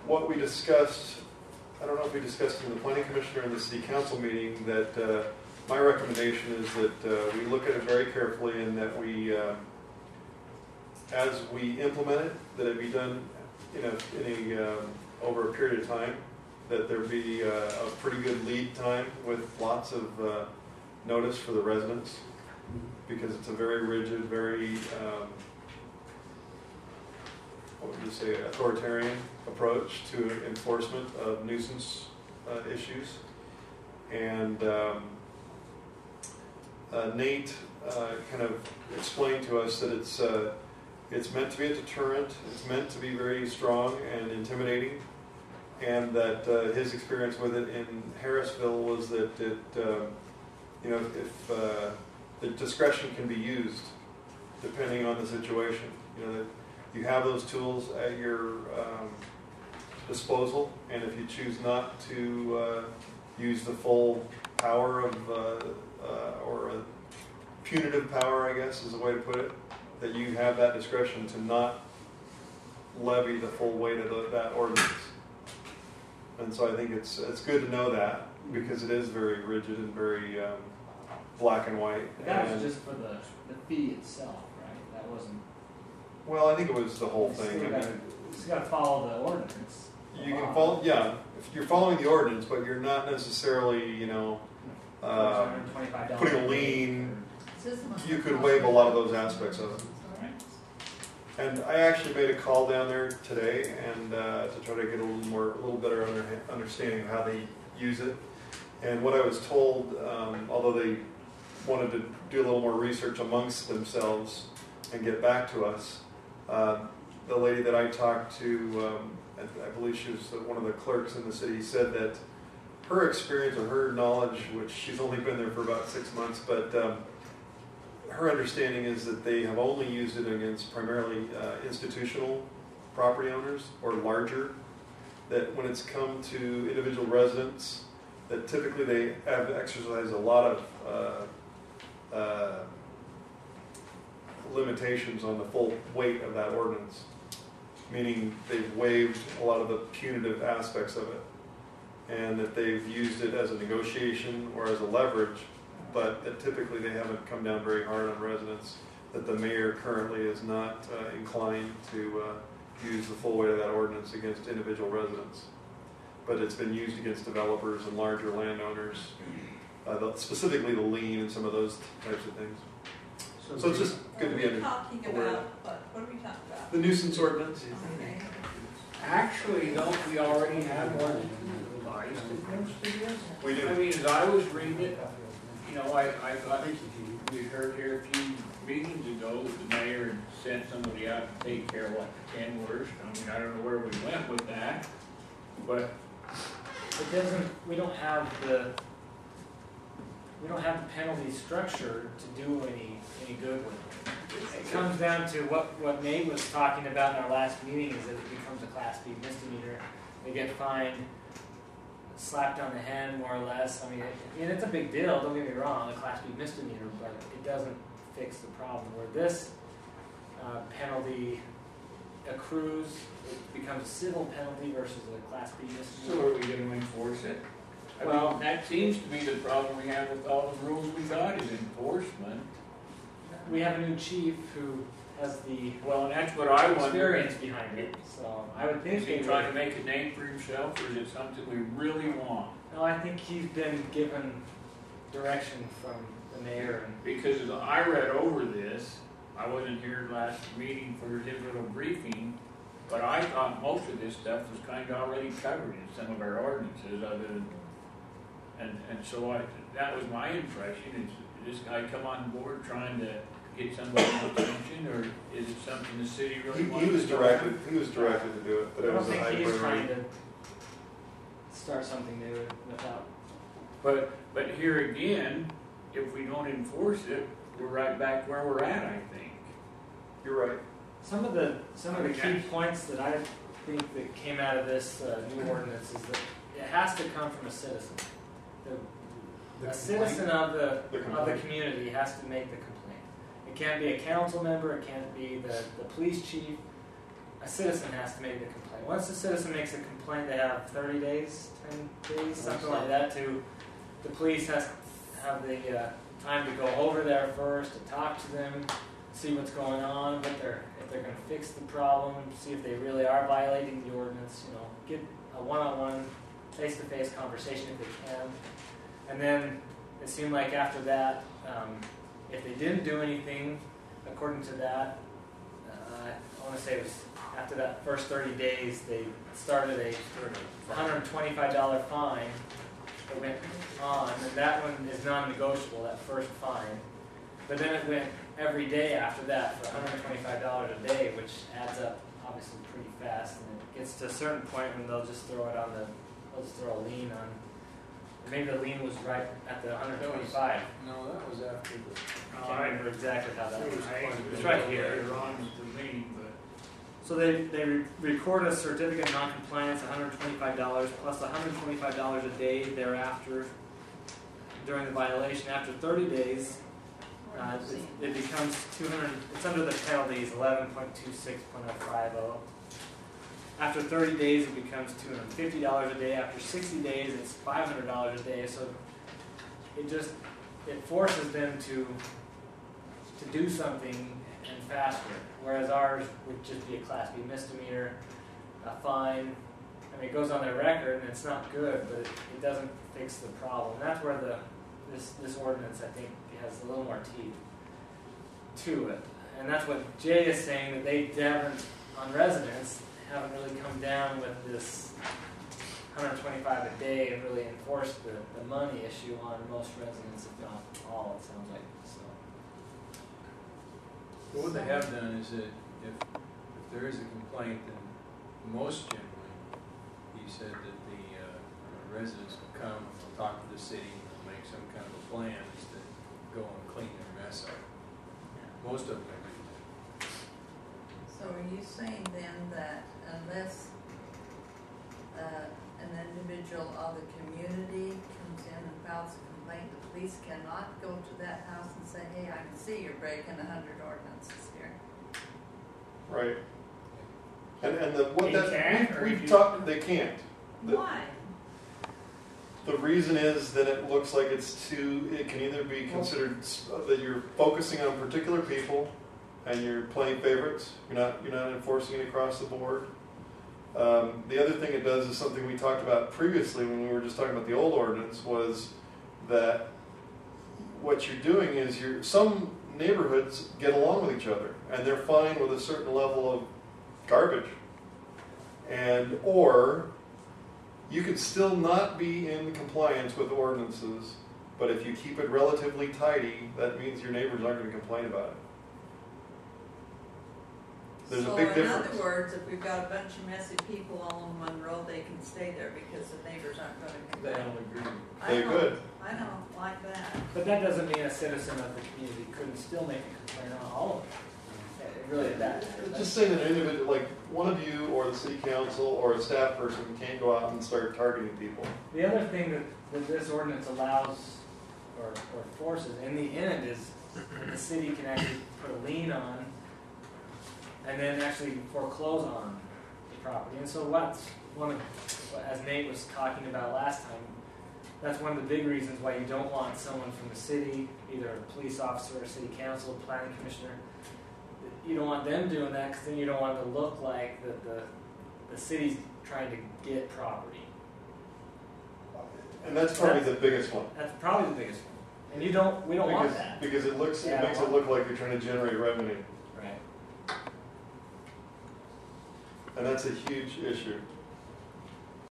What we discussed, I don't know if we discussed in the planning commission or in the city council meeting, that my recommendation is that we look at it very carefully and that we, as we implement it, that it be done over a period of time, that there be a pretty good lead time with lots of notice for the residents, because it's a very rigid, very, what would you say, authoritarian approach to enforcement of nuisance issues. And Nate kind of explained to us that it's meant to be a deterrent, it's meant to be very strong and intimidating, and that his experience with it in Harrisville was that it, if the discretion can be used depending on the situation, that you have those tools at your disposal, and if you choose not to use the full power of, or a punitive power, I guess is a way to put it, that you have that discretion to not levy the full weight of that ordinance. And so I think it's good to know that, because it is very rigid and very black and white. But that was just for the fee itself, right? That wasn't... Well, I think it was the whole thing. You got to follow the ordinance. You can follow, yeah. If you're following the ordinance, but you're not necessarily, putting a lien. You could waive a lot of those aspects of it. And I actually made a call down there today, and to try to get a little better understanding of how they use it. And what I was told, although they wanted to do a little more research amongst themselves and get back to us, the lady that I talked to, I believe she was one of the clerks in the city, said that her experience or her knowledge, which she's only been there for about 6 months, but her understanding is that they have only used it against primarily institutional property owners or larger, that when it's come to individual residents, that typically they have exercised a lot of limitations on the full weight of that ordinance, meaning they've waived a lot of the punitive aspects of it, and that they've used it as a negotiation or as a leverage, but that typically they haven't come down very hard on residents, that the mayor currently is not inclined to use the full weight of that ordinance against individual residents. But it's been used against developers and larger landowners, specifically the lien and some of those types of things. So it's just good to be aware. What are we talking about? The nuisance ordinance. Okay. Actually, don't we already have one revised in most areas? We do. I mean, as I was reading it, I thought we heard here a few meetings ago that the mayor had sent somebody out to take care of what, the 10 worst. I mean, I don't know where we went with that, but it doesn't. We don't have the penalty structure to do any good with it. It comes down to what Nate was talking about in our last meeting, is that it becomes a Class B misdemeanor. They get fined, slapped on the head, more or less. I mean, it's a big deal, don't get me wrong, a Class B misdemeanor, but it doesn't fix the problem. Where this penalty accrues, it becomes a civil penalty versus a Class B misdemeanor. so are we going to enforce it? I Well, mean, that seems to be the problem we have with all the rules we got, is enforcement. we have a new chief who has the Well, and that's what I wonder. experience behind it, so I would think Is he they trying would. to make a name for himself, or is it something we really want? No, I think he's been given direction from the mayor, and Because as I read over this, I wasn't here last meeting for his little briefing, but I thought most of this stuff was kind of already covered in some of our ordinances, other than, and so that was my impression. Is this guy come on board trying to get somebody's attention, or is it something the city really wants? He was directed to do it, but I it don't was a think high he's trying priority. to start something new without. But here again, if we don't enforce it, we're right back where we're at, I think. You're right. Some of the key points that I think that came out of this new ordinance is that it has to come from a citizen. A citizen of the community has to make the complaint. It can't be a council member. It can't be the police chief. a citizen has to make the complaint. Once the citizen makes a complaint, they have 30 days, 10 days, something like that, to the police has have the time to go over there first, to talk to them, see what's going on, if they're going to fix the problem, see if they really are violating the ordinance. You know, get a one-on-one, face-to-face conversation if they can. And then it seemed like after that, if they didn't do anything according to that, I want to say it was after that first 30 days, they started a $125 fine that went on, and that one is non-negotiable, that first fine. But then it went every day after that for $125 a day, which adds up obviously pretty fast. And it gets to a certain point when they'll just throw it on they'll just throw a lien on. Or maybe the lien was right at the 125. No, that was after the. I can't remember exactly how that was. It's It's right here. Later on with the lien, but So they record a certificate of non-compliance, $125 plus $125 a day thereafter during the violation. After 30 days, it becomes 200. It's under the penalties 11.26.050. After 30 days, it becomes $250 a day. After 60 days, it's $500 a day. So it forces them to do something and faster. Whereas ours would just be a Class B misdemeanor, a fine. I mean, it goes on their record and it's not good, but it doesn't fix the problem. That's where this ordinance, I think, has a little more teeth to it. And that's what Jay is saying, that they haven't, on residents, haven't really come down with this 125 a day and really enforced the money issue on most residents, if not all, it sounds like. So. Well, what they have done is that if there is a complaint, then most generally, he said that the residents will come, will talk to the city, and make some kind of a plan is to go and clean their mess up. Most of them do. So are you saying then that unless an individual of the community comes in and files a complaint, the police cannot go to that house and say, hey, I can see you're breaking 100 ordinances here? Right. And we've talked, they can't. Why? The reason is that it looks like it can either be considered that you're focusing on particular people and you're playing favorites. You're not enforcing it across the board. The other thing it does is something we talked about previously when we were just talking about the old ordinance, was that what you're doing is some neighborhoods get along with each other and they're fine with a certain level of garbage, or you could still not be in compliance with ordinances, but if you keep it relatively tidy, that means your neighbors aren't going to complain about it. There's a big difference. So in other words, if we've got a bunch of messy people all on one road, they can stay there because the neighbors aren't going to They complain. don't agree. They could. I don't like that. But that doesn't mean a citizen of the community couldn't still make a complaint on all of them. It really that. Just saying that an individual, like one of you or the city council or a staff person can't go out and start targeting people. The other thing that this ordinance allows or forces in the end is that the city can actually put a lien on and then actually foreclose on the property. And so as Nate was talking about last time, that's one of the big reasons why you don't want someone from the city, either a police officer or city council, planning commissioner. You don't want them doing that because then you don't want it to look like the city's trying to get property. And that's probably the biggest one. That's probably the biggest one. And we don't want that. Because it makes it look like you're trying to generate revenue. Right. And that's a huge issue.